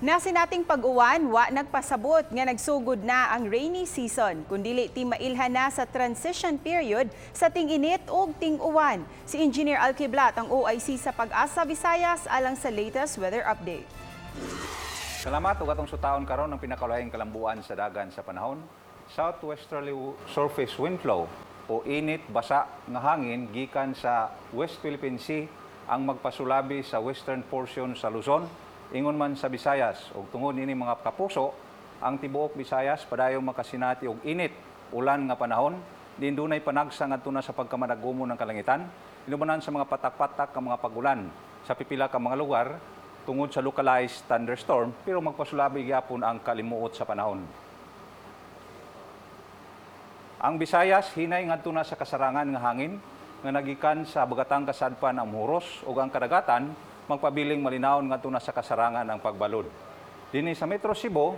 Nasi nating pag-uwan, wa nagpasabot nga nagsugod na ang rainy season, kundili ti mailhan na sa transition period sa Ting-Init o Ting-Uwan. Si Engineer Alkiblat ang OIC sa PAGASA Visayas alang sa latest weather update. Salamat ug atong sutaon karon ng pinakalayong kalambuan sa dagan sa panahon. Southwesterly surface wind flow o init basa nga hangin gikan sa West Philippine Sea ang magpasulabi sa western portion sa Luzon, ingon man sa Visayas. Ug tungod ini mga kapuso, ang tibuok Visayas padayong makasinati og init, ulan nga panahon, din dunay panagsa ngadto na sa pagkamadagumon ng kalangitan, inumanan sa mga patak-patak ka mga pagulan sa pipila ka mga lugar tungod sa localized thunderstorm, pero magpasulabi gyapon ang kalimuot sa panahon. Ang Visayas hinay ngadto na sa kasarangan nga hangin nga nagikan sa bagatang kasadpan ang muros ug ang kadagatan magpabiling malinawon ngadto na sa kasarangan ang pagbalod. Dinhi sa Metro Cebu,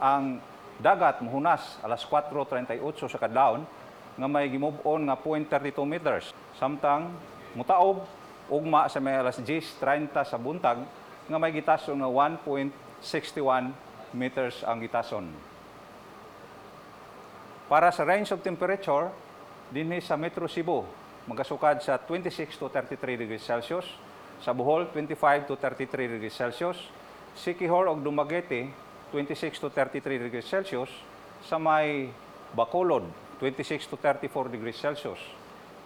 ang dagat mohunas alas 4:38 sa kadlawon nga may gimove on nga 0.32 meters. Samtang mutaob ugma sa may alas 10:30 sa buntag nga may gitason nga 1.61 meters ang gitason. Para sa range of temperature, dinhi sa Metro Cebu, magasukad sa 26 to 33 degrees Celsius, sa Bohol 25 to 33 degrees Celsius, Siquijor ug Dumaguete 26 to 33 degrees Celsius, sa may Bacolod 26 to 34 degrees Celsius.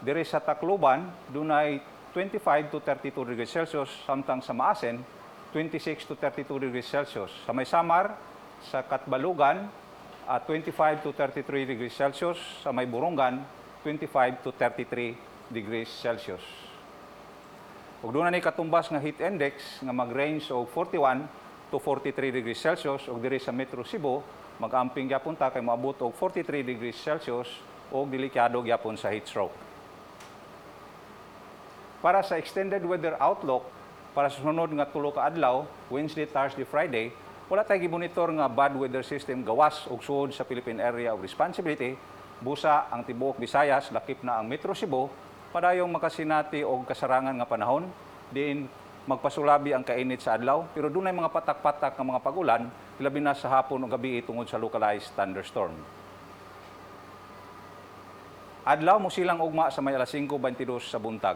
Diri sa Tacloban dunay 25 to 32 degrees Celsius, samtang sa Maasen 26 to 32 degrees Celsius. Sa may Samar, sa Katbalugan, 25 to 33 degrees Celsius. Sa may Burungan, 25 to 33 degrees Celsius. Ug doon na ni katumbas nga heat index nga mag-range og 41 to 43 degrees Celsius, ug diri sa Metro Cebu, mag-amping gyapon ta kay moabot og 43 degrees Celsius ug delikado gyapon sa heat stroke. Para sa extended weather outlook, para sa sunod nga tulo ka adlaw, Wednesday, Thursday, Friday, wala tayo gimonitor nga bad weather system gawas og suod sa Philippine Area of Responsibility. Busa ang tibuok Visayas, lakip na ang Metro Cebu, padayong makasinati og kasarangan nga panahon, diin magpasulabi ang kainit sa adlaw, pero dunay mga patak-patak nga mga pagulan, labi na sa hapon o gabi tungod sa localized thunderstorm. Adlaw mo silang ugma sa may alas 5:22 sa buntag.